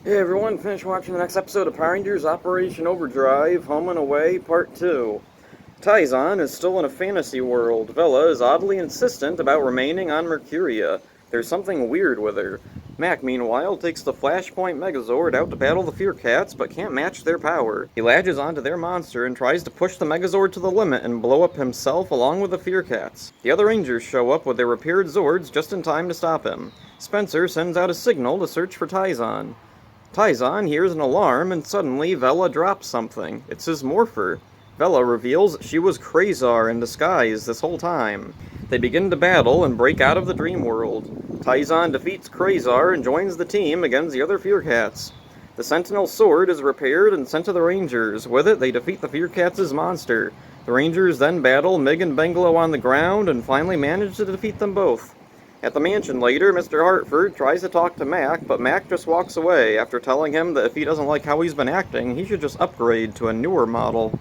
Hey everyone, finished watching the next episode of Power Rangers Operation Overdrive, Home and Away, Part 2. Taizan is still in a fantasy world. Vela is oddly insistent about remaining on Mercuria. There's something weird with her. Mac, meanwhile, takes the Flashpoint Megazord out to battle the Fear Cats, but can't match their power. He latches onto their monster and tries to push the Megazord to the limit and blow up himself along with the Fear Cats. The other Rangers show up with their repaired Zords just in time to stop him. Spencer sends out a signal to search for Taizan. Taizan hears an alarm, and suddenly Vela drops something. It's his morpher. Vela reveals she was Quasar in disguise this whole time. They begin to battle and break out of the dream world. Taizan defeats Quasar and joins the team against the other Fear Cats. The Sentinel sword is repaired and sent to the Rangers. With it, they defeat the Fear Cats' monster. The Rangers then battle Mig and Bengalo on the ground and finally manage to defeat them both. At the mansion later, Mr. Hartford tries to talk to Mac, but Mac just walks away after telling him that if he doesn't like how he's been acting, he should just upgrade to a newer model.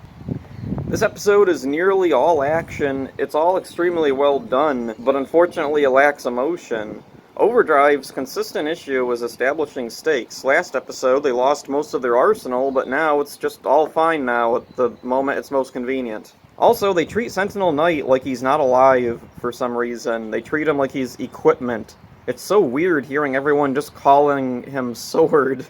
This episode is nearly all action. It's all extremely well done, but unfortunately it lacks emotion. Overdrive's consistent issue was establishing stakes. Last episode, they lost most of their arsenal, but now it's just all fine now at the moment it's most convenient. Also, they treat Sentinel Knight like he's not alive for some reason. They treat him like he's equipment. It's so weird hearing everyone just calling him Sword.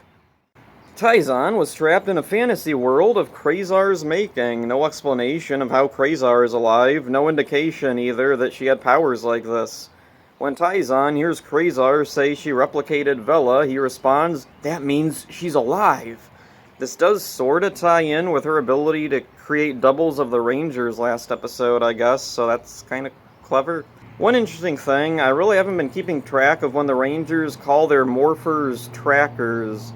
Taizan was trapped in a fantasy world of Quasar's making. No explanation of how Quasar is alive, no indication either that she had powers like this. When Taizan hears Quasar say she replicated Vela, he responds, "That means she's alive." This does sorta tie in with her ability to create doubles of the Rangers last episode, I guess, so that's kinda clever. One interesting thing, I really haven't been keeping track of when the Rangers call their morphers trackers.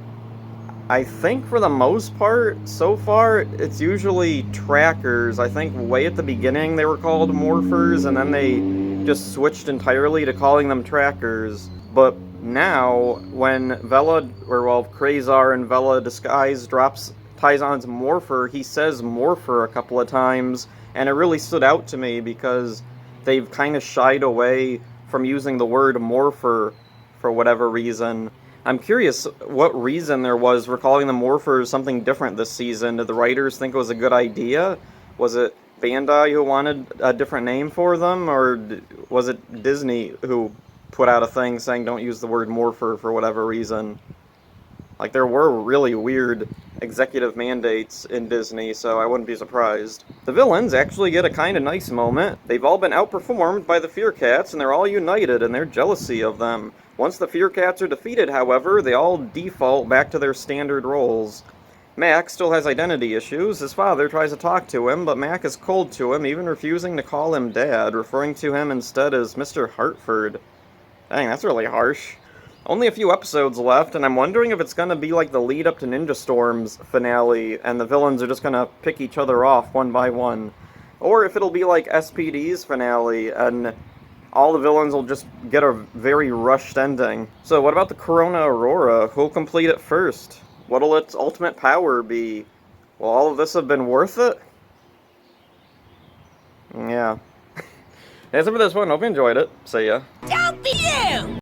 I think for the most part, so far, it's usually trackers. I think way at the beginning they were called morphers, and then they just switched entirely to calling them trackers. But now, when Quasar and Vela disguise drops Taizan's morpher, he says morpher a couple of times, and it really stood out to me because they've kind of shied away from using the word morpher for whatever reason. I'm curious what reason there was for calling the morphers something different this season. Did the writers think it was a good idea? Was it Bandai who wanted a different name for them, or was it Disney who put out a thing saying don't use the word morpher for whatever reason? Like, there were really weird executive mandates in Disney, so I wouldn't be surprised. The villains actually get a kinda nice moment. They've all been outperformed by the Fear Cats, and they're all united in their jealousy of them. Once the Fear Cats are defeated, however, they all default back to their standard roles. Mac still has identity issues. His father tries to talk to him, but Mac is cold to him, even refusing to call him Dad, referring to him instead as Mr. Hartford. Dang, that's really harsh. Only a few episodes left, and I'm wondering if it's gonna be like the lead up to Ninja Storm's finale, and the villains are just gonna pick each other off one by one. Or if it'll be like SPD's finale, and all the villains will just get a very rushed ending. So what about the Corona Aurora? Who'll complete it first? What'll its ultimate power be? Will all of this have been worth it? Yeah. That's it for this one. Hope you enjoyed it. See ya. Don't be you!